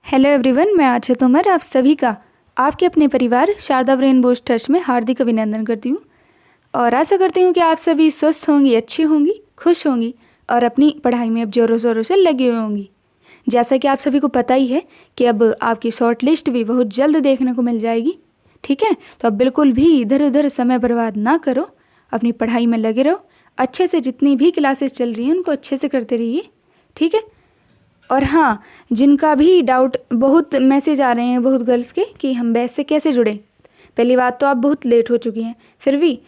Hello everyone, मैं आशा तोमर आप सभी का आपके अपने परिवार शारदा ब्रेन बूस्ट ट्रस्ट में हार्दिक अभिनंदन करती हूँ और आशा करती हूँ कि आप सभी स्वस्थ होंगी, अच्छी होंगी, खुश होंगी और अपनी पढ़ाई में अब जोरों शोरों से लगी हुई होंगी। जैसा कि आप सभी को पता ही है कि अब आपकी शॉर्ट लिस्ट भी बहुत जल्द देखने को मिल जाएगी। ठीक है, तो अब बिल्कुल भी इधर उधर समय बर्बाद ना करो, अपनी पढ़ाई में लगे रहो, अच्छे से जितनी भी क्लासेस चल रही हैं उनको अच्छे से करते रहिए। ठीक है, और हाँ, जिनका भी डाउट, बहुत मैसेज आ रहे हैं बहुत गर्ल्स के कि हम बैच से कैसे जुड़े। पहली बात तो आप बहुत लेट हो चुकी हैं, फिर भी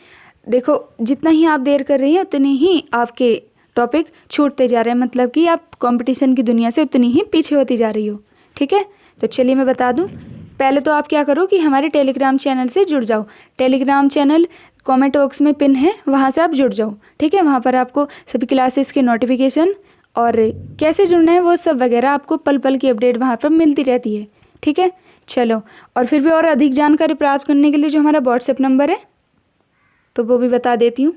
देखो जितना ही आप देर कर रही हैं उतने ही आपके टॉपिक छूटते जा रहे हैं, मतलब कि आप कंपटीशन की दुनिया से उतनी ही पीछे होती जा रही हो। ठीक है, तो चलिए मैं बता दूं, पहले तो आप क्या करो कि हमारे टेलीग्राम चैनल से जुड़ जाओ। टेलीग्राम चैनल कॉमेंट बॉक्स में पिन है, वहाँ से आप जुड़ जाओ। ठीक है, वहाँ पर आपको सभी क्लासेस के नोटिफिकेशन और कैसे जुड़ना है वो सब वगैरह आपको पल पल की अपडेट वहाँ पर मिलती रहती है। ठीक है, चलो, और फिर भी और अधिक जानकारी प्राप्त करने के लिए जो हमारा व्हाट्सएप नंबर है तो वो भी बता देती हूँ,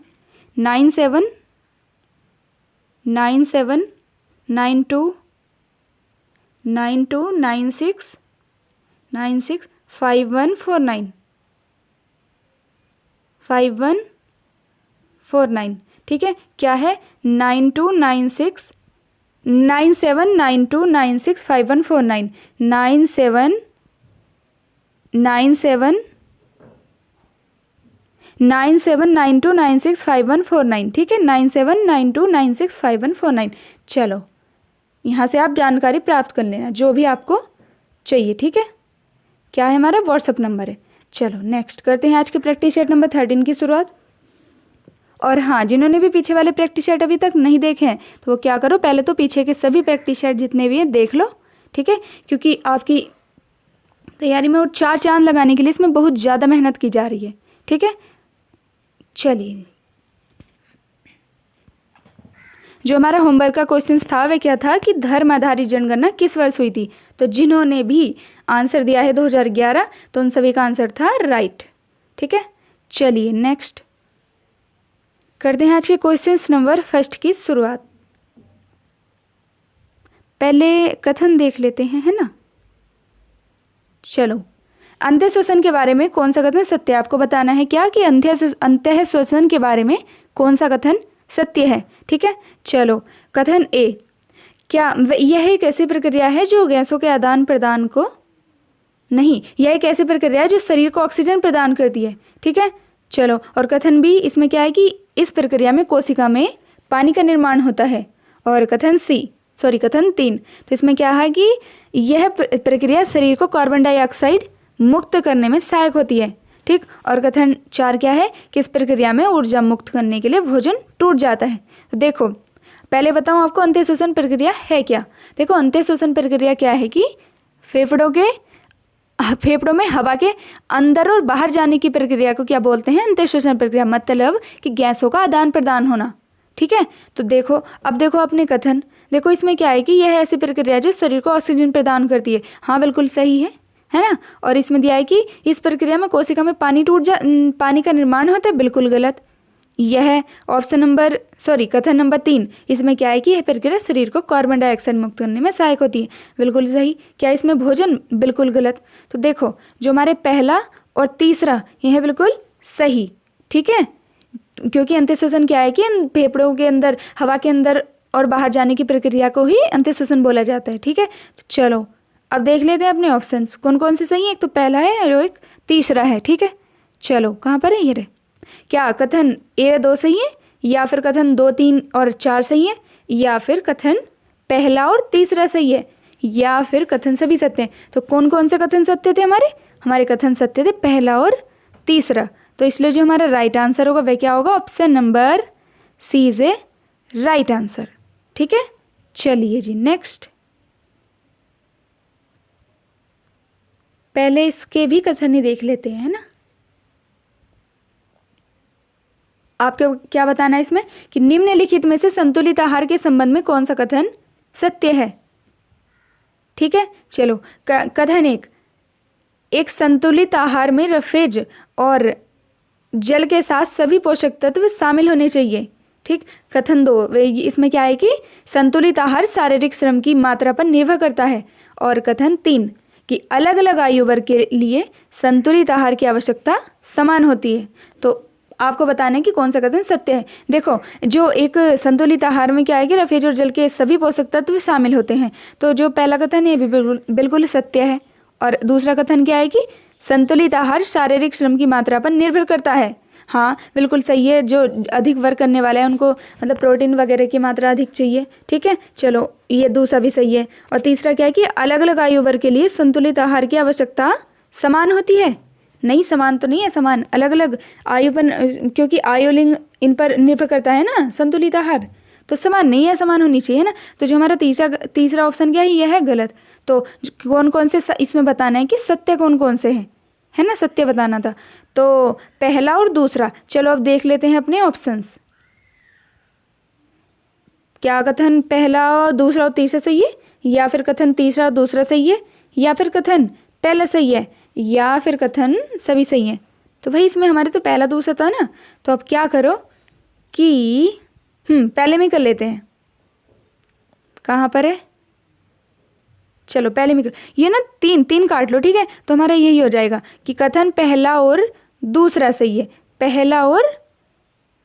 9792965149। ठीक है, क्या है, 9792965149 9792965149। ठीक है, 9792965149। चलो, यहाँ से आप जानकारी प्राप्त कर लेना जो भी आपको चाहिए। ठीक है, क्या है, हमारा व्हाट्सएप नंबर है। चलो नेक्स्ट करते हैं आज के प्रैक्टिस सेट नंबर 13 की शुरुआत। और हाँ, जिन्होंने भी पीछे वाले प्रैक्टिस सेट अभी तक नहीं देखे हैं तो वो क्या करो, पहले तो पीछे के सभी प्रैक्टिस सेट जितने भी हैं देख लो। ठीक है, क्योंकि आपकी तैयारी में और 4 चांद लगाने के लिए इसमें बहुत ज़्यादा मेहनत की जा रही है। ठीक है, चलिए, जो हमारा होमवर्क का क्वेश्चन था वह क्या था कि धर्म आधारित जनगणना किस वर्ष हुई थी। तो जिन्होंने भी आंसर दिया है 2011, तो उन सभी का आंसर था राइट। ठीक है, चलिए नेक्स्ट करते हैं आज के क्वेश्चन नंबर फर्स्ट की शुरुआत। पहले कथन देख लेते हैं, है ना। चलो, अंतः शोषण के बारे में कौन सा कथन सत्य है। आपको बताना है क्या कि अंतः शोषण के बारे में कौन सा कथन सत्य है। ठीक है, चलो, कथन ए, क्या यह एक ऐसी प्रक्रिया है जो गैसों के आदान प्रदान को, नहीं, यह एक ऐसी प्रक्रिया है जो शरीर को ऑक्सीजन प्रदान करती है। ठीक है, चलो, और कथन बी, इसमें क्या है कि इस प्रक्रिया में कोशिका में पानी का निर्माण होता है। और कथन तीन, तो इसमें क्या है कि यह प्रक्रिया शरीर को कार्बन डाइऑक्साइड मुक्त करने में सहायक होती है। ठीक, और कथन 4 क्या है कि इस प्रक्रिया में ऊर्जा मुक्त करने के लिए भोजन टूट जाता है। तो देखो, पहले बताऊं आपको अंतः शोषण प्रक्रिया है क्या। देखो, अंतः शोषण प्रक्रिया क्या है कि फेफड़ों में हवा के अंदर और बाहर जाने की प्रक्रिया को क्या बोलते हैं, अंतः शोषण प्रक्रिया, मतलब कि गैसों का आदान प्रदान होना। ठीक है, तो देखो, अब देखो अपने कथन, देखो इसमें क्या है कि यह ऐसी प्रक्रिया है जो शरीर को ऑक्सीजन प्रदान करती है। हाँ, बिल्कुल सही है ना। और इसमें दिया है कि इस प्रक्रिया में कोशिका में पानी का निर्माण होता है, बिल्कुल गलत। यह कथन नंबर 3, इसमें क्या है कि यह प्रक्रिया शरीर को कार्बन डाइऑक्साइड मुक्त करने में सहायक होती है, बिल्कुल सही। क्या इसमें भोजन, बिल्कुल गलत। तो देखो, जो हमारे पहला और तीसरा यह बिल्कुल सही। ठीक है, क्योंकि अंतः शोषण क्या है कि फेफड़ों के अंदर, हवा के अंदर और बाहर जाने की प्रक्रिया को ही अंतः शोषण बोला जाता है। ठीक है, तो चलो अब देख लेते हैं अपने ऑप्शंस कौन कौन से सही है। एक तो पहला है और एक तीसरा है। ठीक है, चलो, कहाँ पर है ये रे, क्या कथन ए 2 सही है, या फिर कथन 2, 3 और 4 सही है, या फिर कथन पहला और तीसरा सही है, या फिर कथन सभी सत्य हैं। तो कौन कौन से कथन सत्य थे हमारे कथन सत्य थे पहला और तीसरा। तो इसलिए जो हमारा राइट आंसर होगा वह क्या होगा, option number C is a right answer. ठीक है, चलिए जी नेक्स्ट, पहले इसके भी कथन ही देख लेते हैं, है ना। आपको क्या बताना है इसमें कि निम्नलिखित में से संतुलित आहार के संबंध में कौन सा कथन सत्य है। ठीक है, चलो, कथन एक संतुलित आहार में रफेज और जल के साथ सभी पोषक तत्व शामिल होने चाहिए। ठीक। कथन 2 इसमें क्या है कि संतुलित आहार शारीरिक श्रम की मात्रा पर निर्भर करता है। और कथन 3 कि अलग अलग आयु वर्ग के लिए संतुलित आहार की आवश्यकता समान होती है। तो आपको बताना है कि कौन सा कथन सत्य है। देखो, जो एक संतुलित आहार में क्या है कि रफेज और जल के सभी पोषक तत्व शामिल होते हैं। तो जो पहला कथन है ये भी बिल्कुल सत्य है। और दूसरा कथन क्या है कि संतुलित आहार शारीरिक श्रम की मात्रा पर निर्भर करता है। हाँ, बिल्कुल सही है। जो अधिक वर्क करने वाले हैं उनको मतलब प्रोटीन वगैरह की मात्रा अधिक चाहिए। ठीक है, चलो ये दूसरा भी सही है। और तीसरा क्या है कि अलग अलग आयु वर्ग के लिए संतुलित आहार की आवश्यकता समान होती है। नहीं, समान तो नहीं है, समान अलग अलग आयु पर, क्योंकि आयु लिंग इन पर निर्भर करता है ना संतुलित आहार, तो समान नहीं है, समान होनी चाहिए ना। तो जो हमारा तीसरा ऑप्शन क्या है, यह है गलत। तो कौन कौन से इसमें बताना है कि सत्य कौन कौन से हैं, है ना, सत्य बताना था। तो पहला और दूसरा। चलो अब देख लेते हैं अपने ऑप्शंस। क्या कथन पहला और दूसरा और तीसरा सही है, या फिर कथन तीसरा और दूसरा सही है, या फिर कथन पहला सही है, या फिर कथन सभी सही हैं। तो भाई इसमें हमारे तो पहला दूसरा था ना, तो अब क्या करो कि पहले में कर लेते हैं। कहाँ पर है, चलो पहले में ये ना तीन काट लो, ठीक है। तो हमारा यही हो जाएगा कि कथन पहला और दूसरा सही है, पहला और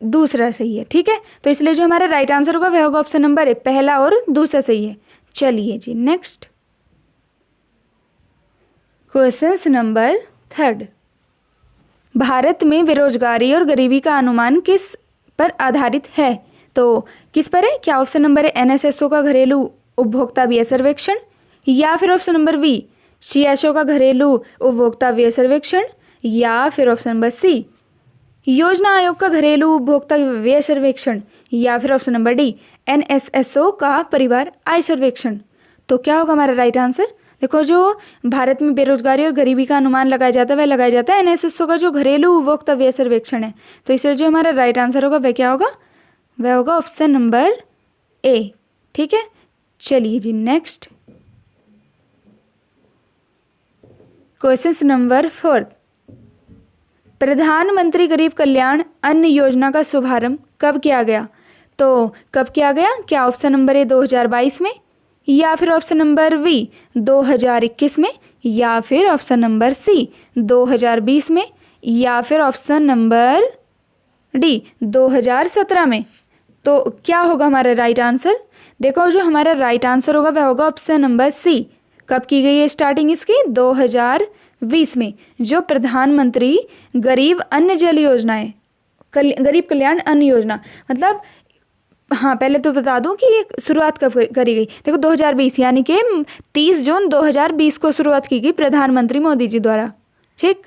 दूसरा सही है। ठीक है, तो इसलिए जो हमारा राइट आंसर होगा वह होगा ऑप्शन नंबर है, पहला और दूसरा सही है। चलिए जी नेक्स्ट क्वेश्चन नंबर 3। भारत में बेरोजगारी और गरीबी का अनुमान किस पर आधारित है? तो किस पर है? क्या ऑप्शन नंबर है एनएसएसओ का घरेलू उपभोक्ता व्यय सर्वेक्षण, या फिर ऑप्शन नंबर बी सीएसओ का घरेलू उपभोक्ता व्यय सर्वेक्षण, या फिर ऑप्शन नंबर सी योजना आयोग का घरेलू उपभोक्ता व्यय सर्वेक्षण, या फिर ऑप्शन नंबर डी एनएसएसओ का परिवार आय सर्वेक्षण। तो क्या होगा हमारा राइट आंसर? देखो, जो भारत में बेरोजगारी और गरीबी का अनुमान लगाया जाता है वह लगाया जाता है एनएसएसओ का जो घरेलू उपभोक्ता व्यय सर्वेक्षण है। तो इसलिए जो हमारा राइट आंसर होगा वह क्या होगा? वह होगा ऑप्शन नंबर ए। ठीक है, चलिए जी नेक्स्ट क्वेश्चन नंबर 4। प्रधानमंत्री गरीब कल्याण अन्न योजना का शुभारंभ कब किया गया? तो कब किया गया? क्या ऑप्शन नंबर ए 2022 में, या फिर ऑप्शन नंबर बी 2021 में, या फिर ऑप्शन नंबर सी 2020 में, या फिर ऑप्शन नंबर डी 2017 में। तो क्या होगा हमारा राइट आंसर? देखो, जो हमारा राइट आंसर होगा वह होगा ऑप्शन नंबर सी। कब की गई है स्टार्टिंग इसकी? 2020 में, जो प्रधानमंत्री गरीब अन्न जल योजना है, गरीब कल्याण अन्न योजना। मतलब हाँ, पहले तो बता दूं कि ये शुरुआत कब करी गई। देखो 2020 यानी कि 30 जून 2020 को शुरुआत की गई प्रधानमंत्री मोदी जी द्वारा। ठीक,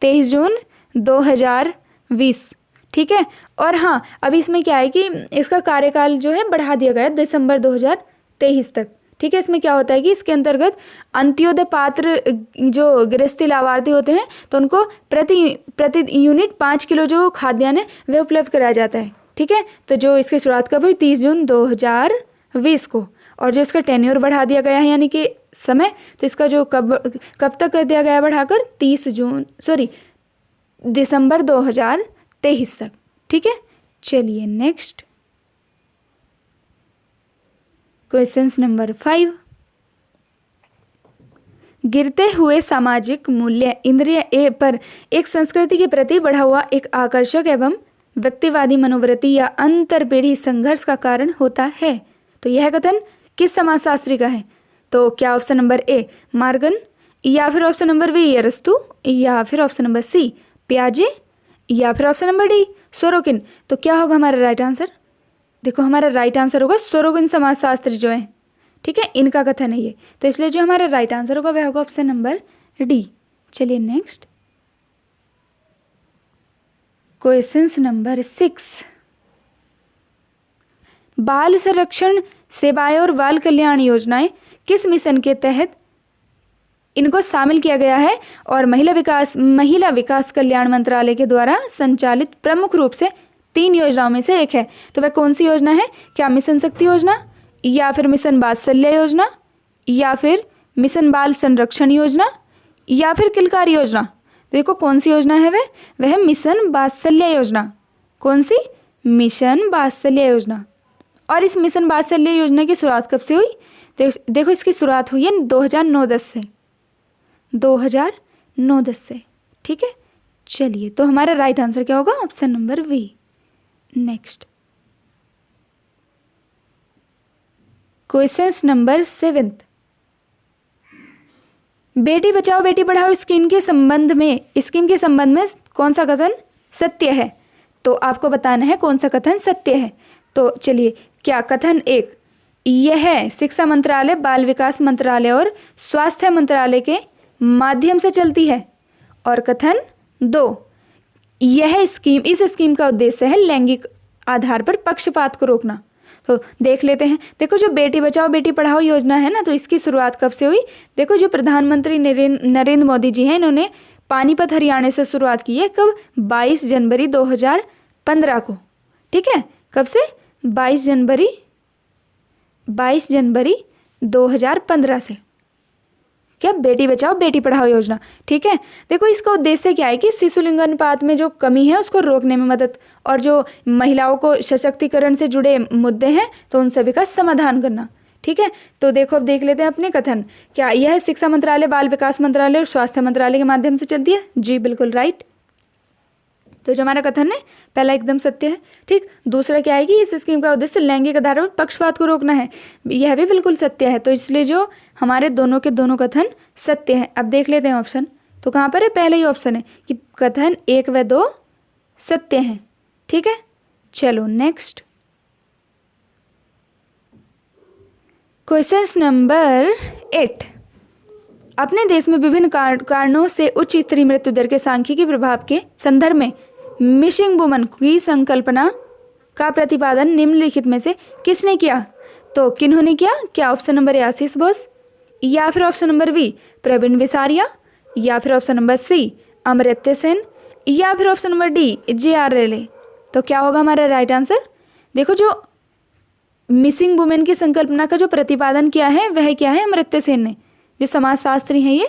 23 जून 2020। ठीक है, और हाँ अभी इसमें क्या है कि इसका कार्यकाल जो है बढ़ा दिया गया दिसंबर 2023 तक। ठीक है, इसमें क्या होता है कि इसके अंतर्गत अंत्योदय पात्र जो गृहस्थी लाभार्थी होते हैं तो उनको प्रति यूनिट 5 किलो जो खाद्यान्न है वह उपलब्ध कराया जाता है। ठीक है, तो जो इसकी शुरुआत कब हुई? 30 जून 2020 को। और जो इसका टेन्योर बढ़ा दिया गया है यानी कि समय, तो इसका जो कब तक कर दिया गया बढ़ाकर दिसंबर 2023 तक। ठीक है, चलिए नेक्स्ट क्वेश्चन नंबर 5। गिरते हुए सामाजिक मूल्य इंद्रिय ए पर एक संस्कृति के प्रति बढ़ा हुआ एक आकर्षक एवं व्यक्तिवादी मनोवृत्ति या अंतरपीढ़ी संघर्ष का कारण होता है। तो यह कथन किस समाजशास्त्री का है? तो क्या ऑप्शन नंबर ए मार्गन, या फिर ऑप्शन नंबर बी अरस्तु, या फिर ऑप्शन नंबर सी पियाजे, या फिर ऑप्शन नंबर डी सोरोकिन। तो क्या होगा हमारा राइट आंसर? देखो, हमारा राइट आंसर होगा सोरोकिन समाजशास्त्री जो है। ठीक है, इनका कथन है ये। तो इसलिए जो हमारा राइट आंसर होगा वह होगा ऑप्शन नंबर डी। चलिए नेक्स्ट क्वेश्चन नंबर 6। बाल संरक्षण सेवाएं और बाल कल्याण योजनाएं किस मिशन के तहत इनको शामिल किया गया है और महिला विकास कल्याण मंत्रालय के द्वारा संचालित प्रमुख रूप से 3 योजनाओं में से एक है। तो वह कौन सी योजना है? क्या मिशन शक्ति योजना, या फिर मिशन वात्सल्य योजना, या फिर मिशन बाल संरक्षण योजना, या फिर किलकार योजना। देखो कौन सी योजना है वह है मिशन वात्सल्य योजना। कौन सी? मिशन वात्सल्य योजना। और इस मिशन वात्सल्य योजना की शुरुआत कब से हुई? देखो इसकी शुरुआत हुई है 2009-10 से, 2009-10 से। ठीक है, चलिए तो हमारा राइट आंसर क्या होगा? Option number B. Next question number 7। बेटी बचाओ बेटी पढ़ाओ स्कीम के संबंध में कौन सा कथन सत्य है? तो आपको बताना है कौन सा कथन सत्य है। तो चलिए, क्या कथन 1, यह शिक्षा मंत्रालय, बाल विकास मंत्रालय और स्वास्थ्य मंत्रालय के माध्यम से चलती है? और कथन 2, इस स्कीम का उद्देश्य है लैंगिक आधार पर पक्षपात को रोकना। तो देख लेते हैं। देखो जो बेटी बचाओ बेटी पढ़ाओ योजना है ना, तो इसकी शुरुआत कब से हुई? देखो जो प्रधानमंत्री नरेंद्र मोदी जी हैं, इन्होंने पानीपत हरियाणा से शुरुआत की है। कब? 22 जनवरी 2015 को। ठीक है, कब से? 22 जनवरी 2015 से। क्या? बेटी बचाओ बेटी पढ़ाओ योजना। ठीक है, देखो इसका उद्देश्य क्या है कि शिशु लिंग अनुपात में जो कमी है उसको रोकने में मदद, और जो महिलाओं को सशक्तिकरण से जुड़े मुद्दे हैं तो उन सभी का समाधान करना। ठीक है, तो देखो अब देख लेते हैं अपने कथन। क्या यह शिक्षा मंत्रालय, बाल विकास मंत्रालय और स्वास्थ्य मंत्रालय के माध्यम से चलती है? जी बिल्कुल राइट। तो जो हमारा कथन है पहला एकदम सत्य है। ठीक, दूसरा क्या है कि इस स्कीम का उद्देश्य लैंगिक आधार पर पक्षपात को रोकना है, यह भी बिल्कुल सत्य है। तो इसलिए जो हमारे दोनों के दोनों कथन सत्य हैं। अब देख लेते हैं ऑप्शन, तो कहाँ पर है? पहले ही ऑप्शन है कि कथन 1 व 2 सत्य हैं। ठीक है, चलो नेक्स्ट क्वेश्चन नंबर 8। अपने देश में विभिन्न कारणों से उच्च स्तरीय मृत्यु दर के सांख्यिकी प्रभाव के संदर्भ में मिसिंग वुमन की संकल्पना का प्रतिपादन निम्नलिखित में से किसने किया? तो किन्होंने किया? क्या option number A Ashish Bose, या फिर option number B Praveen Visaria, या फिर option number C Amartya Sen, या फिर option number D J R. Rele. तो क्या होगा हमारा राइट आंसर? देखो जो मिसिंग वुमेन की संकल्पना का जो प्रतिपादन किया है वह क्या है? अमर्त्य सेन ने, जो समाजशास्त्री हैं, ये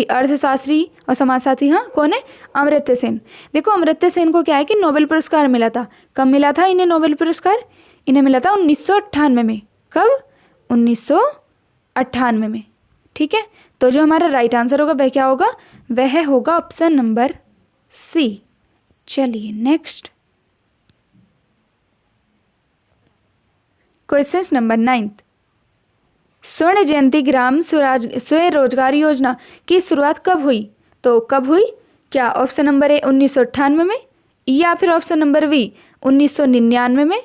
अर्थशास्त्री और समाजशास्त्री। हाँ, कौन है? अमर्त्य सेन। देखो अमर्त्य सेन को क्या है कि नोबेल पुरस्कार मिला था। कब मिला था इन्हें नोबेल पुरस्कार? इन्हें मिला था 1998 में। कब? 1998 में। ठीक है, तो जो हमारा राइट आंसर होगा वह क्या होगा? वह होगा ऑप्शन नंबर सी। चलिए नेक्स्ट क्वेश्चन नंबर 9। स्वर्ण जयंती ग्राम स्वरोजगार योजना की शुरुआत कब हुई? तो कब हुई? क्या ऑप्शन नंबर ए 1998 में, या फिर ऑप्शन नंबर बी 1999 में,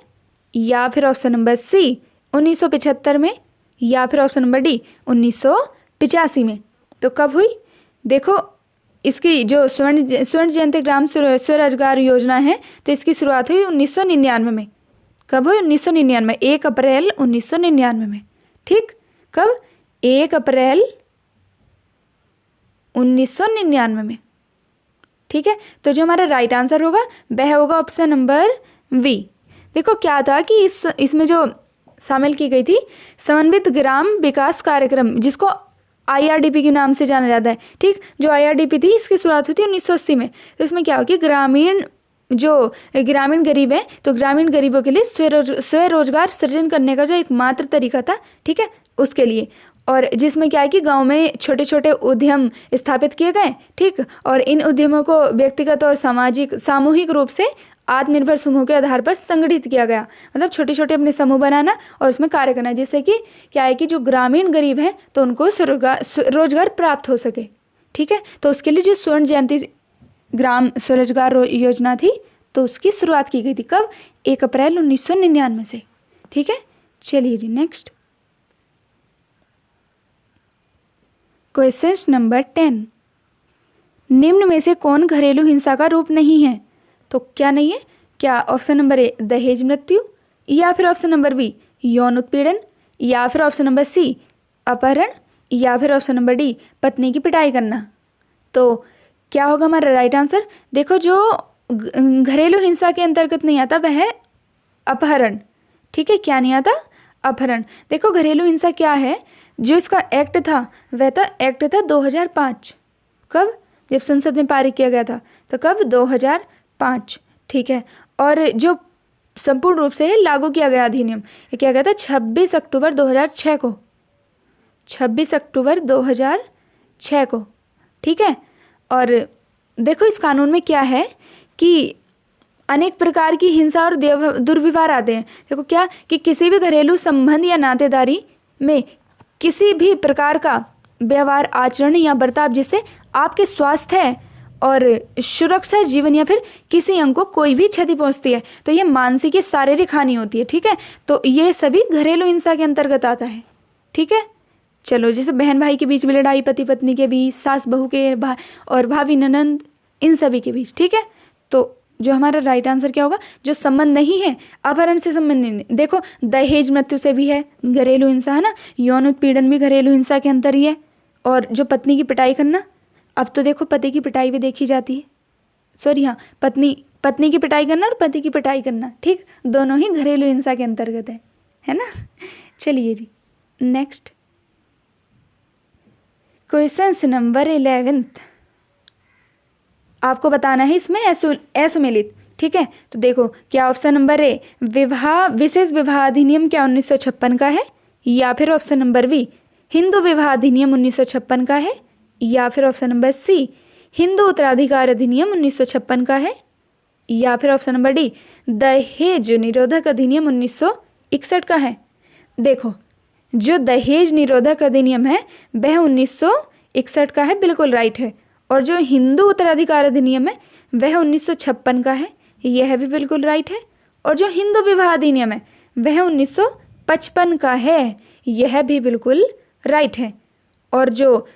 या फिर ऑप्शन नंबर सी 1975 में, या फिर ऑप्शन नंबर डी 1985 में। तो कब हुई? देखो इसकी जो स्वर्ण जयंती ग्राम स्वरोजगार योजना है तो इसकी शुरुआत हुई 1999 में। कब हुई? 1999, 1 अप्रैल 1999 में। ठीक, कब? 1 अप्रैल 1999 में। ठीक है, तो जो हमारा राइट आंसर होगा वह होगा ऑप्शन नंबर वी। देखो क्या था कि इसमें जो शामिल की गई थी समन्वित ग्राम विकास कार्यक्रम, जिसको IRDP के नाम से जाना जाता है। ठीक, जो IRDP थी इसकी शुरुआत हुई थी 1980 में। तो इसमें क्या हो कि ग्रामीण गरीब हैं तो ग्रामीण गरीबों के लिए स्वरोजगार सृजन करने का जो एकमात्र तरीका था, ठीक है, उसके लिए। और जिसमें क्या है कि गांव में छोटे छोटे उद्यम स्थापित किए गए। ठीक, और इन उद्यमों को व्यक्तिगत और सामूहिक रूप से आत्मनिर्भर समूह के आधार पर संगठित किया गया। मतलब छोटे छोटे अपने समूह बनाना और उसमें कार्य करना, जिससे कि क्या है कि जो ग्रामीण गरीब हैं तो उनको रोजगार प्राप्त हो सके। ठीक है, तो उसके लिए जो स्वर्ण जयंती ग्राम स्वरोजगार योजना थी तो उसकी शुरुआत की गई थी। कब? 1 अप्रैल 1999 से। ठीक है, चलिए जी नेक्स्ट क्वेश्चन नंबर 10। निम्न में से कौन घरेलू हिंसा का रूप नहीं है? तो क्या नहीं है? क्या ऑप्शन नंबर ए दहेज मृत्यु, या फिर ऑप्शन नंबर बी यौन उत्पीड़न, या फिर ऑप्शन नंबर सी अपहरण, या फिर ऑप्शन नंबर डी पत्नी की पिटाई करना। तो क्या होगा हमारा राइट आंसर? देखो जो घरेलू हिंसा के अंतर्गत नहीं आता वह है अपहरण। ठीक है, क्या नहीं आता? अपहरण। देखो घरेलू हिंसा क्या है, जो इसका एक्ट था वह था एक्ट था 2005। कब? जब संसद में पारित किया गया था। तो कब? 2005। ठीक है, और जो संपूर्ण रूप से लागू किया गया अधिनियम, ये किया गया था 26 अक्टूबर 2006 को, 26 अक्टूबर 2006 को, ठीक है। और देखो इस कानून में क्या है कि अनेक प्रकार की हिंसा और दुर्व्यवहार आते हैं। देखो क्या कि किसी भी घरेलू संबंध या नातेदारी में किसी भी प्रकार का व्यवहार, आचरण या बर्ताव जिससे आपके स्वास्थ्य और सुरक्षा, जीवन या फिर किसी अंग को कोई भी क्षति पहुंचती है, तो ये मानसिक या शारीरिक हानि होती है, ठीक है। तो ये सभी घरेलू हिंसा के अंतर्गत आता है, ठीक है। चलो, जैसे बहन भाई के बीच में लड़ाई, पति पत्नी के बीच, सास बहू के और भाभी ननंद, इन सभी के बीच, ठीक है। तो जो हमारा राइट आंसर क्या होगा, जो संबंध नहीं है, अपहरण से संबंध नहीं। देखो दहेज मृत्यु से भी है घरेलू हिंसा, है ना। यौन उत्पीड़न भी घरेलू हिंसा के अंतर ही है। और जो पत्नी की पिटाई करना, अब तो देखो पति की पिटाई भी देखी जाती है, सॉरी हाँ, पत्नी की पिटाई करना और पति की पिटाई करना, ठीक, दोनों ही घरेलू हिंसा के अंतर्गत है ना। चलिए जी, नेक्स्ट क्वेश्चन नंबर 11 आपको बताना है इसमें असुमेलित, ठीक है। तो देखो क्या ऑप्शन नंबर ए विशेष विवाह अधिनियम क्या 1956 का है, या फिर ऑप्शन नंबर बी हिंदू विवाह अधिनियम 1956 का है, या फिर ऑप्शन नंबर सी हिंदू उत्तराधिकार अधिनियम 1956 का है, या फिर ऑप्शन नंबर डी दहेज निरोधक अधिनियम 1961 का है। देखो जो दहेज निरोधक अधिनियम है वह 1961 का है, बिल्कुल राइट है। और जो हिंदू उत्तराधिकार अधिनियम है वह 1956 का है, यह भी बिल्कुल राइट है। और जो हिंदू विवाह अधिनियम है वह 1955 का है, यह भी बिल्कुल राइट है। और जो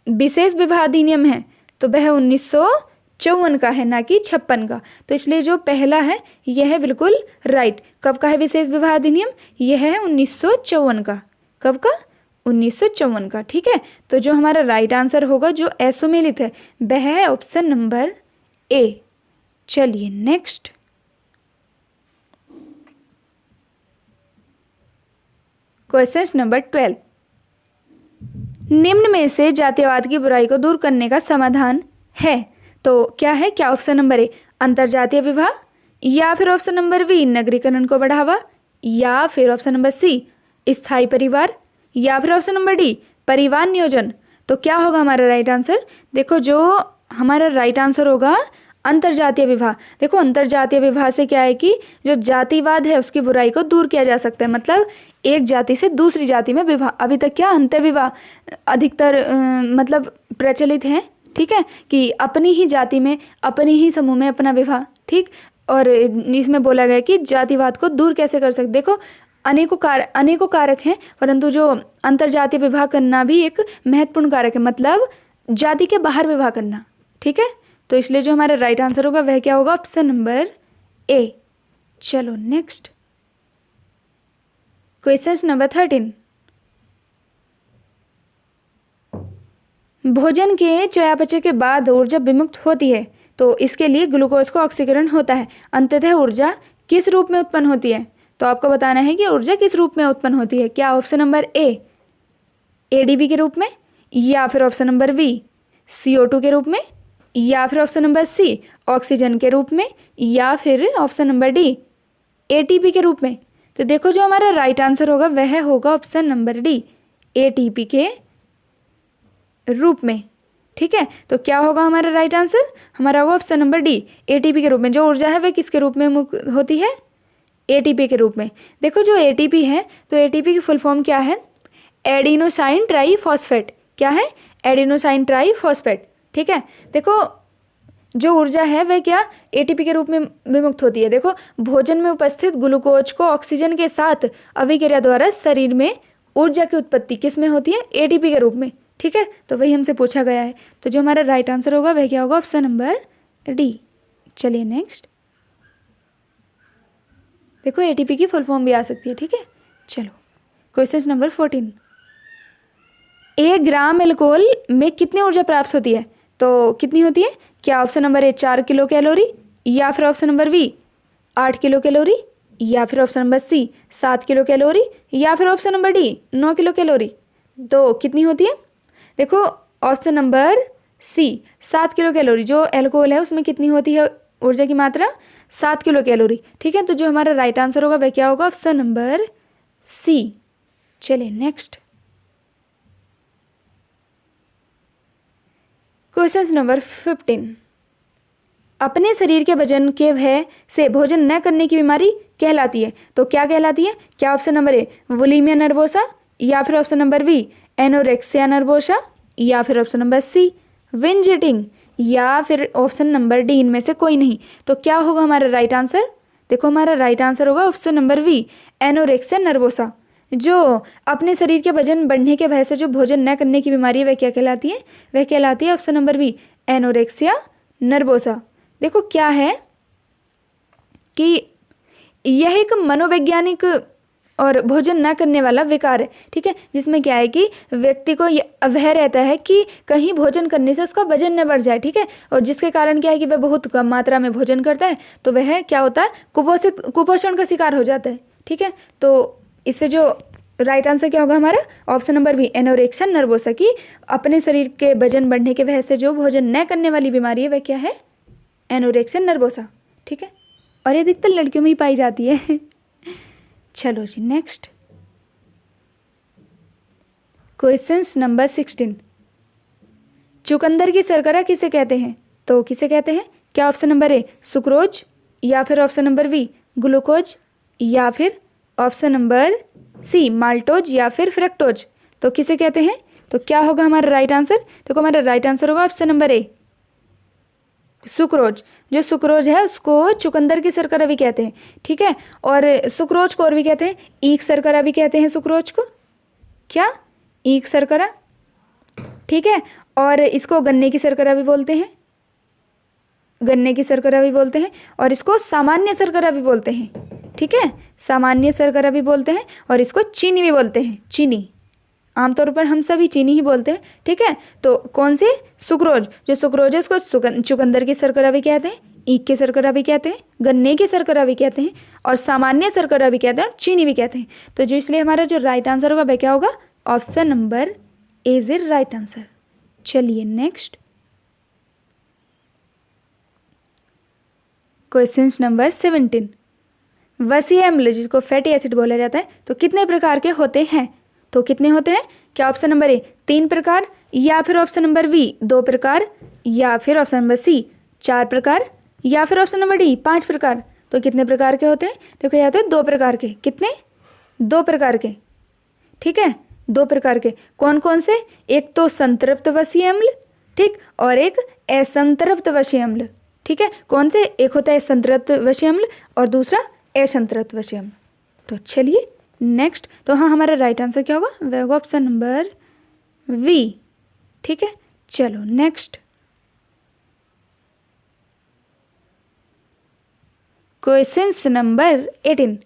विशेष विवाह अधिनियम है तो वह 1954 का है, ना कि 56 का। तो इसलिए जो पहला है यह बिल्कुल राइट। कब का है विशेष विवाह अधिनियम, यह है 1954 का। कब का, 1954 का, ठीक है। तो जो हमारा राइट आंसर होगा जो असुमेलित है वह है ऑप्शन नंबर ए। चलिए नेक्स्ट क्वेश्चन नंबर 12, निम्न में से जातिवाद की बुराई को दूर करने का समाधान है, तो क्या है, क्या ऑप्शन नंबर ए अंतरजातीय विवाह, या फिर ऑप्शन नंबर बी नगरीकरण को बढ़ावा, या फिर ऑप्शन नंबर सी स्थायी परिवार, या फिर ऑप्शन नंबर डी परिवार नियोजन। तो क्या होगा हमारा राइट आंसर, देखो जो हमारा राइट आंसर होगा अंतरजातीय विवाह। देखो अंतरजातीय विवाह से क्या है कि जो जातिवाद है उसकी बुराई को दूर किया जा सकता है, मतलब एक जाति से दूसरी जाति में विवाह। अभी तक क्या अंतर विवाह अधिकतर मतलब प्रचलित है, ठीक है, कि अपनी ही जाति में, अपनी ही समूह में अपना विवाह, ठीक। और इसमें बोला गया कि जातिवाद को दूर कैसे कर सकते। देखो अनेकों कारक हैं, परंतु जो अंतरजातीय विवाह करना भी एक महत्वपूर्ण कारक है, मतलब जाति के बाहर विवाह करना, ठीक है। तो इसलिए जो हमारा राइट आंसर होगा वह क्या होगा, ऑप्शन नंबर ए। चलो नेक्स्ट क्वेश्चन नंबर 13, भोजन के चयापचय के बाद ऊर्जा विमुक्त होती है, तो इसके लिए ग्लूकोज का ऑक्सीकरण होता है। अंततः ऊर्जा किस रूप में उत्पन्न होती है, तो आपको बताना है कि ऊर्जा किस रूप में उत्पन्न होती है। क्या ऑप्शन नंबर ए एडीपी के रूप में, या फिर ऑप्शन नंबर बी CO2 के रूप में, या फिर ऑप्शन नंबर सी ऑक्सीजन के रूप में, या फिर ऑप्शन नंबर डी ATP के रूप में। तो देखो जो हमारा राइट आंसर होगा वह होगा ऑप्शन नंबर डी ATP के रूप में, ठीक है। तो क्या होगा हमारा राइट आंसर, हमारा होगा ऑप्शन नंबर डी ATP के रूप में। जो ऊर्जा है वह किसके रूप में होती है, ATP के रूप में। देखो जो ATP है तो ATP की फुल फॉर्म क्या है, एडिनोसाइन ट्राईफॉस्फेट। क्या है, एडिनोसाइन ट्राईफॉस्फेट, ठीक है। देखो जो ऊर्जा है वह क्या ATP के रूप में विमुक्त होती है। देखो भोजन में उपस्थित ग्लूकोज को ऑक्सीजन के साथ अभिक्रिया द्वारा शरीर में ऊर्जा की उत्पत्ति किस में होती है, ATP के रूप में, ठीक है। तो वही हमसे पूछा गया है। तो जो हमारा राइट आंसर होगा वह क्या होगा, ऑप्शन नंबर डी। चलिए नेक्स्ट, देखो ATP की फुल फॉर्म भी आ सकती है, ठीक है। चलो क्वेश्चन नंबर 14, 1 ग्राम अल्कोहल में कितनी ऊर्जा प्राप्त होती है, तो कितनी होती है। क्या option number A 4 kilo calorie, या फिर option number B 8 kilo calorie, या फिर option number C 7 kilo calorie, या फिर option number D 9 kilo calorie. तो कितनी होती है, देखो option number C 7 kilo calorie. जो अल्कोहल है उसमें कितनी होती है ऊर्जा की मात्रा 7 किलो कैलोरी। ठीक है, तो जो हमारा राइट आंसर होगा वह क्या होगा? Option number C. चलिए नेक्स्ट क्वेश्चन नंबर 15। अपने शरीर के वजन के भय से भोजन न करने की बीमारी कहलाती है, तो क्या कहलाती है? क्या option number A bulimia nervosa, या फिर option number B anorexia nervosa, या फिर option number C binge eating, या फिर ऑप्शन नंबर डी इनमें से कोई नहीं। तो क्या होगा हमारा राइट आंसर? देखो हमारा राइट आंसर होगा option number B anorexia nervosa. जो अपने शरीर के वजन बढ़ने के भय से जो भोजन न करने की बीमारी है वह क्या कहलाती है? वह कहलाती है option number B anorexia nervosa. देखो क्या है कि यह एक मनोवैज्ञानिक और भोजन न करने वाला विकार है। ठीक है, जिसमें क्या है कि व्यक्ति को यह भय रहता है कि कहीं भोजन करने से उसका वजन न बढ़ जाए। ठीक है, और जिसके कारण क्या है कि वह बहुत कम मात्रा में भोजन करता है, तो वह क्या होता है? कुपोषण का शिकार हो जाता है। ठीक है, तो इससे जो राइट आंसर क्या होगा हमारा? Option number B anorexia nervosa की अपने शरीर के वजन बढ़ने के वजह से जो भोजन न करने वाली बीमारी है वह क्या है? Anorexia nervosa. ठीक है, और ये अधिकतर लड़कियों में ही पाई जाती है। चलो जी नेक्स्ट क्वेश्चन नंबर 16। चुकंदर की शर्करा किसे कहते हैं? तो किसे कहते हैं? क्या ऑप्शन नंबर ए सुक्रोज, या फिर ऑप्शन नंबर बी ग्लूकोज, या फिर ऑप्शन नंबर सी माल्टोज, या फिर फ्रक्टोज। तो किसे कहते हैं? तो क्या होगा हमारा राइट आंसर? देखो हमारा राइट आंसर होगा ऑप्शन नंबर ए सुक्रोज। जो सुक्रोज है उसको चुकंदर की शर्करा भी कहते हैं। ठीक है, और सुक्रोज को और भी कहते हैं ईख शर्करा भी कहते हैं सुक्रोज को। क्या? ईख शर्करा। ठीक है, और इसको गन्ने की शर्करा भी बोलते हैं, गन्ने की शर्करा भी बोलते हैं, और इसको सामान्य शर्करा भी बोलते हैं। ठीक है, सामान्य शर्करा भी बोलते हैं, और इसको चीनी भी बोलते हैं, चीनी। आमतौर पर हम सभी चीनी ही बोलते हैं। ठीक है, तो कौन सी? सुक्रोज। जो सुक्रोज है उसको चुकंदर की शर्करा भी कहते हैं, ईख की शर्करा भी कहते हैं, गन्ने की शर्करा भी कहते हैं, और सामान्य शर्करा भी कहते हैं, और चीनी भी कहते हैं। तो जो इसलिए हमारा जो राइट आंसर होगा वह क्या होगा? Option number A is the right answer. चलिए नेक्स्ट क्वेश्चन नंबर 17। वसीय अम्ल जिसको फैटी एसिड बोला जाता है, तो कितने प्रकार के होते हैं? तो कितने होते हैं? क्या ऑप्शन नंबर ए 3 प्रकार, या फिर ऑप्शन नंबर बी 2 प्रकार, या फिर ऑप्शन नंबर सी 4 प्रकार, या फिर ऑप्शन नंबर डी 5 प्रकार। तो कितने प्रकार के होते हैं? देखो यहाँ होते हैं 2 प्रकार के। कितने? 2 प्रकार के। ठीक है, 2 प्रकार के। कौन कौन से? एक तो संतृप्त वसीय अम्ल, ठीक, और एक असंतृप्त वसीय अम्ल। ठीक है, कौन से? एक होता है संतृप्त वसीय अम्ल और दूसरा असंतृप्त वसीय अम्ल। तो चलिए नेक्स्ट, तो हाँ हमारा राइट आंसर क्या होगा? वह होगा ऑप्शन नंबर वी। ठीक है, चलो नेक्स्ट क्वेश्चन नंबर 18।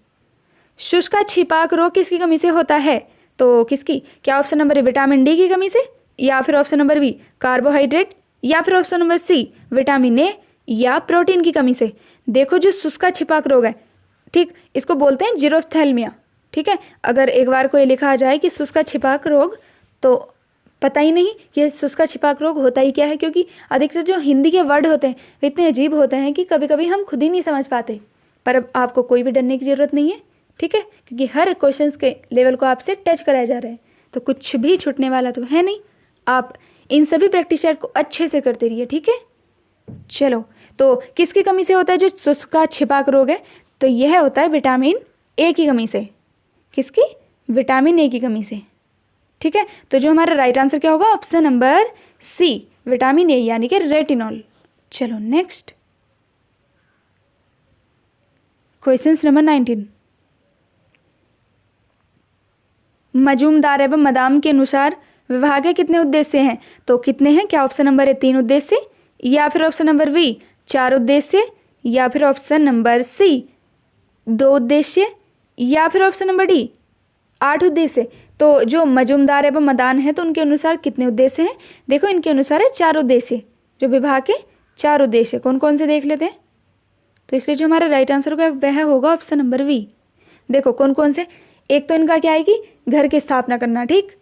शुष्क छिपाक रोग किसकी कमी से होता है? तो किसकी? क्या option number A vitamin D की कमी से, या फिर ऑप्शन नंबर बी कार्बोहाइड्रेट, या फिर option number C vitamin A या प्रोटीन की कमी से। देखो जो शुष्क छिपाक रोग है, ठीक, इसको बोलते हैं जीरोस्थैल्मिया। ठीक है, अगर एक बार कोई लिखा जाए कि शुष्क छिपाक रोग, तो पता ही नहीं कि ये शुष्क छिपाक रोग होता ही क्या है, क्योंकि अधिकतर जो हिंदी के वर्ड होते हैं वे इतने अजीब होते हैं कि कभी कभी हम खुद ही नहीं समझ पाते। पर अब आपको कोई भी डरने की ज़रूरत नहीं है। ठीक है, क्योंकि हर क्वेश्चंस के लेवल को आपसे टच कराया जा रहा है, तो कुछ भी छूटने वाला तो है नहीं। आप इन सभी प्रैक्टिस सेट को अच्छे से करते रहिए। ठीक है, चलो, तो किसकी कमी से होता है जो शुष्क छिपाक रोग है? तो यह होता है विटामिन ए की कमी से। किसकी? विटामिन ए की कमी से। ठीक है, तो जो हमारा राइट आंसर क्या होगा? Option number C vitamin A यानी कि रेटिनॉल। चलो नेक्स्ट क्वेश्चन नंबर 19। मजूमदार एवं मदाम के अनुसार विवाह के कितने उद्देश्य हैं? तो कितने हैं? क्या ऑप्शन नंबर ए 3 उद्देश्य, या फिर ऑप्शन नंबर बी 4 उद्देश्य, या फिर ऑप्शन नंबर सी 2 उद्देश्य, या फिर ऑप्शन नंबर डी 8 उद्देश्य। तो जो मजूमदार एवं मदान है तो उनके अनुसार कितने उद्देश्य हैं? देखो इनके अनुसार है 4 उद्देश्य। जो विवाह के 4 उद्देश्य कौन कौन से देख लेते हैं। तो इसलिए जो हमारा राइट आंसर होगा वह होगा ऑप्शन नंबर वी। देखो कौन कौन से, एक तो इनका क्या है कि घर की स्थापना करना, ठीक,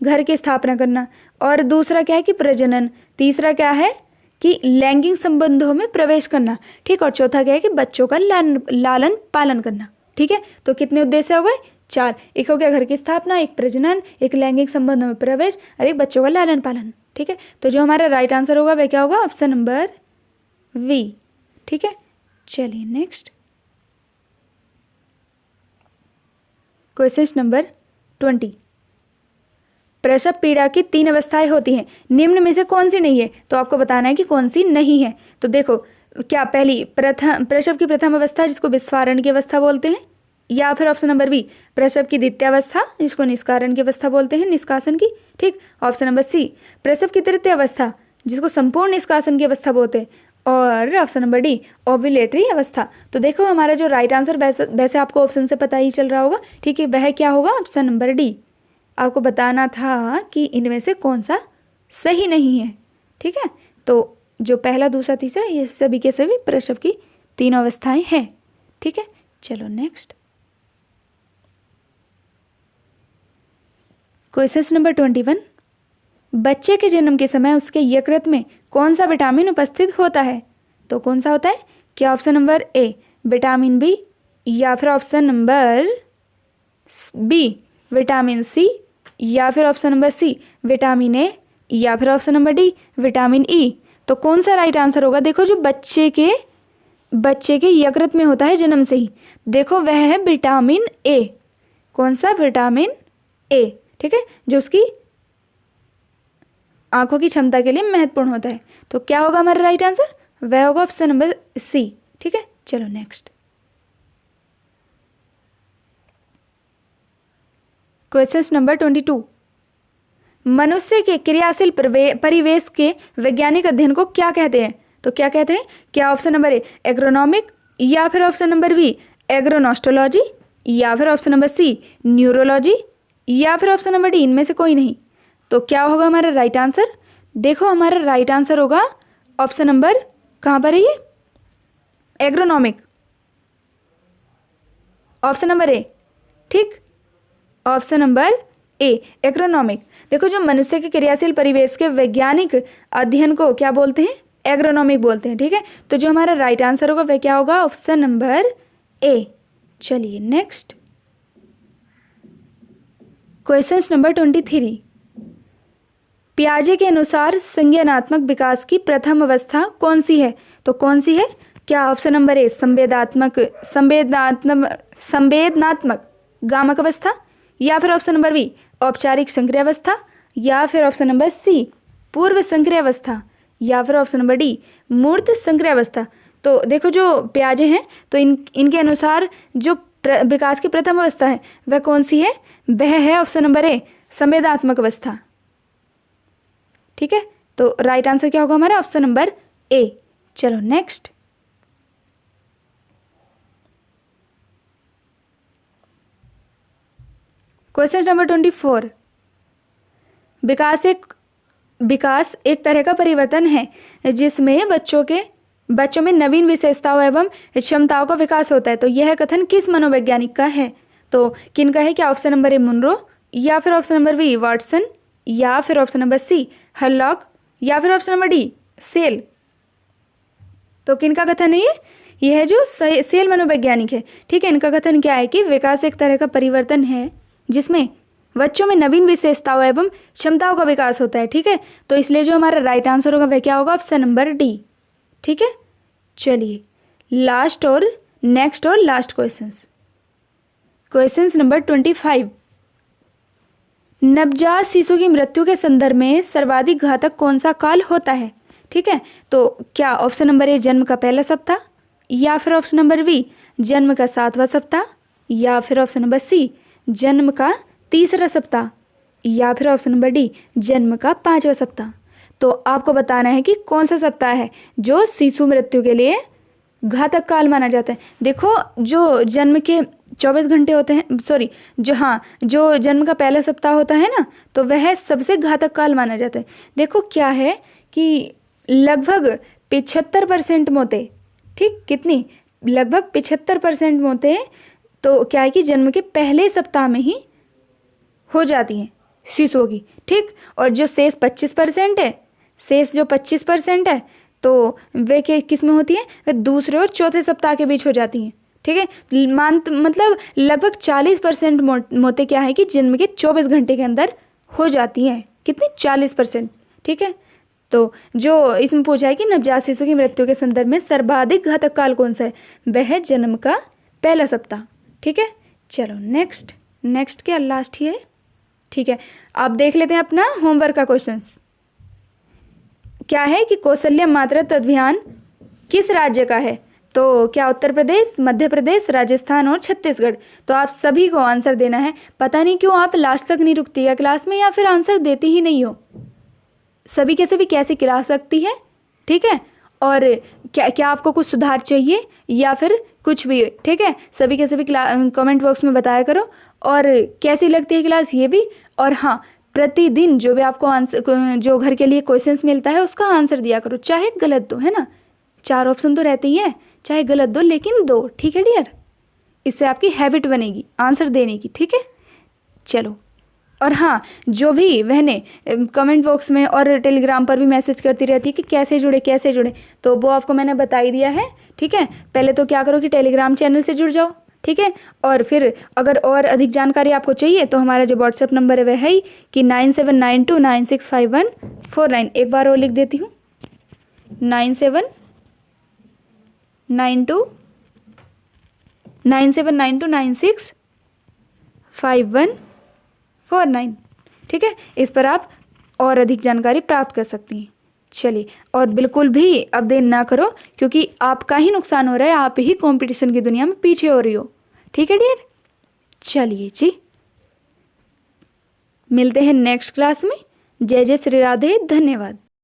घर की स्थापना करना, और दूसरा क्या है कि प्रजनन, तीसरा क्या है कि लैंगिक संबंधों में प्रवेश करना, ठीक। और चौथा क्या है कि बच्चों का लालन पालन करना, ठीक है। तो कितने उद्देश्य हो गए? 4। एक हो गया घर की स्थापना, एक प्रजनन, एक लैंगिक संबंधों में प्रवेश और एक बच्चों का लालन पालन, ठीक है। तो जो हमारा राइट आंसर होगा वह क्या होगा? ऑप्शन नंबर वी, ठीक है। चलिए नेक्स्ट क्वेश्चन नंबर 20। प्रसव पीड़ा की 3 अवस्थाएं होती हैं, निम्न में से कौन सी नहीं है? तो आपको बताना है कि कौन सी नहीं है। तो देखो, क्या पहली प्रसव की प्रथम अवस्था जिसको विस्फारण की अवस्था बोलते हैं, या फिर ऑप्शन नंबर बी प्रसव की द्वितीय अवस्था जिसको निष्कारण की अवस्था बोलते हैं, निष्कासन की, ठीक। ऑप्शन नंबर सी प्रसव की तृतीय अवस्था जिसको संपूर्ण निष्कासन की अवस्था बोलते हैं, और ऑप्शन नंबर डी ओव्यूलेटरी अवस्था। तो देखो हमारा जो राइट आंसर वैसे आपको ऑप्शन से पता ही चल रहा होगा, ठीक है, वह क्या होगा? Option number D. आपको बताना था कि इनमें से कौन सा सही नहीं है, ठीक है। तो जो पहला, दूसरा, तीसरा ये सभी के सभी प्रसव की 3 अवस्थाएं हैं, ठीक है। चलो नेक्स्ट क्वेश्चन नंबर 21। बच्चे के जन्म के समय उसके यकृत में कौन सा विटामिन उपस्थित होता है? तो कौन सा होता है? क्या option number A vitamin B, या फिर option number B vitamin C, या फिर option number C vitamin A, या फिर option number D vitamin E. तो कौन सा राइट आंसर होगा? देखो जो बच्चे के यकृत में होता है जन्म से ही, देखो वह है विटामिन ए। कौन सा? विटामिन ए, ठीक है, जो उसकी आंखों की क्षमता के लिए महत्वपूर्ण होता है। तो क्या होगा हमारा राइट आंसर? वह होगा ऑप्शन नंबर सी, ठीक है। चलो नेक्स्ट क्वेश्चन नंबर 22। मनुष्य के क्रियाशील परिवेश के वैज्ञानिक अध्ययन को क्या कहते हैं? तो क्या कहते हैं? क्या ऑप्शन नंबर ए एग्रोनॉमिक, या फिर ऑप्शन नंबर बी एग्रोनॉस्टोलॉजी, या फिर ऑप्शन नंबर सी न्यूरोलॉजी, या फिर ऑप्शन नंबर डी इनमें से कोई नहीं। तो क्या होगा हमारा राइट आंसर? देखो हमारा राइट आंसर होगा ऑप्शन नंबर, कहाँ पर है ये? एग्रोनॉमिक, ऑप्शन नंबर ए, ठीक। ऑप्शन नंबर ए एग्रोनॉमिक। देखो जो मनुष्य के क्रियाशील परिवेश के वैज्ञानिक अध्ययन को क्या बोलते हैं? एग्रोनॉमिक बोलते हैं, ठीक है। तो जो हमारा राइट आंसर होगा वह क्या होगा? ऑप्शन नंबर ए। चलिए नेक्स्ट क्वेश्चन नंबर 23। पियाजे के अनुसार संज्ञानात्मक विकास की प्रथम अवस्था कौन सी है? तो कौन सी है? क्या ऑप्शन नंबर ए संवेदनात्मक गामक अवस्था, या फिर ऑप्शन नंबर बी औपचारिक संक्रिय अवस्था, या फिर ऑप्शन नंबर सी पूर्व संक्रिय अवस्था, या फिर ऑप्शन नंबर डी मूर्त संक्रिय अवस्था। तो देखो जो पियाजे हैं तो इनके अनुसार जो विकास की प्रथम अवस्था है वह कौन सी है? वह है ऑप्शन नंबर ए संवेदनात्मक अवस्था, ठीक है। तो राइट आंसर क्या होगा हमारा? ऑप्शन नंबर ए। चलो नेक्स्ट क्वेश्चन नंबर 24। विकास एक तरह का परिवर्तन है जिसमें बच्चों में नवीन विशेषताओं एवं क्षमताओं का विकास होता है। तो यह कथन किस मनोवैज्ञानिक का है? तो किनका है? क्या ऑप्शन नंबर ए मुनरो, या फिर ऑप्शन नंबर बी वाटसन, या फिर ऑप्शन नंबर सी हरलॉक, या फिर ऑप्शन नंबर डी सेल। तो किनका कथन है ये? यह जो सेल मनोवैज्ञानिक है, ठीक है। इनका कथन क्या है कि विकास एक तरह का परिवर्तन है जिसमें बच्चों में नवीन विशेषताओं एवं क्षमताओं का विकास होता है, ठीक है। तो इसलिए जो हमारा राइट आंसर होगा वह क्या होगा? ऑप्शन नंबर डी, ठीक है। चलिए नेक्स्ट और लास्ट क्वेश्चंस नंबर 25। नवजात शिशु की मृत्यु के संदर्भ में सर्वाधिक घातक कौन सा काल होता है? ठीक है। तो क्या ऑप्शन नंबर ए जन्म का पहला सप्ताह, या फिर ऑप्शन नंबर बी जन्म का 7वां सप्ताह, या फिर ऑप्शन नंबर सी जन्म का 3रा सप्ताह, या फिर ऑप्शन नंबर डी जन्म का 5वां सप्ताह। तो आपको बताना है कि कौन सा सप्ताह है जो शिशु मृत्यु के लिए घातक काल माना जाता है। देखो जो जन्म के 24 घंटे होते हैं, जो जन्म का पहला सप्ताह होता है ना, तो वह सबसे घातक काल माना जाता है। देखो क्या है कि लगभग 75% मौतें, ठीक, कितनी? लगभग 75% मौतें तो क्या है कि जन्म के पहले सप्ताह में ही हो जाती हैं शिशुओं की, ठीक। और जो शेष 25% है, तो वे किस में होती हैं, वे दूसरे और चौथे सप्ताह के बीच हो जाती हैं। ठीक है, मतलब लगभग 40% मौतें क्या है कि जन्म के 24 घंटे के अंदर हो जाती हैं। कितनी? 40%। ठीक है, तो जो इसमें पूछा है कि नवजात शिशु की मृत्यु के संदर्भ में सर्वाधिक घातक काल कौन सा है, वह है जन्म का पहला सप्ताह। ठीक है, चलो नेक्स्ट क्या लास्ट ही है। ठीक है, आप देख लेते हैं अपना होमवर्क का क्वेश्चंस। क्या है कि कौशल्य मातृत्व अभियान किस राज्य का है, तो क्या उत्तर प्रदेश, मध्य प्रदेश, राजस्थान और छत्तीसगढ़। तो आप सभी को आंसर देना है। पता नहीं क्यों आप लास्ट तक नहीं रुकती है क्लास में, या फिर आंसर देती ही नहीं हो। सभी के सभी कैसे क्लास लगती है। ठीक है, और क्या आपको कुछ सुधार चाहिए या फिर कुछ भी। ठीक है, सभी के सभी कमेंट बॉक्स में बताया करो, और कैसी लगती है क्लास ये भी। और हाँ, प्रतिदिन जो भी आपको आंसर, जो घर के लिए क्वेश्चंस मिलता है उसका आंसर दिया करो, चाहे गलत दो, है ना। 4 ऑप्शन तो रहते ही हैं, चाहे गलत दो लेकिन दो। ठीक है डियर, इससे आपकी हैबिट बनेगी आंसर देने की। ठीक है, चलो। और हाँ, जो भी बहनें कमेंट बॉक्स में और टेलीग्राम पर भी मैसेज करती रहती है कि कैसे जुड़े, तो वो आपको मैंने बता ही दिया है। ठीक है, पहले तो क्या करो कि टेलीग्राम चैनल से जुड़ जाओ। ठीक है, और फिर अगर और अधिक जानकारी आपको चाहिए तो हमारा जो व्हाट्सएप नंबर है वह है कि 9792965149। एक बार और लिख देती हूँ, 9792965149। ठीक है, इस पर आप और अधिक जानकारी प्राप्त कर सकती हैं। चलिए, और बिल्कुल भी अब देर ना करो, क्योंकि आपका ही नुकसान हो रहा है, आप ही कंपटीशन की दुनिया में पीछे हो रही हो। ठीक है डियर, चलिए जी, मिलते हैं नेक्स्ट क्लास में। जय जय श्री राधे, धन्यवाद।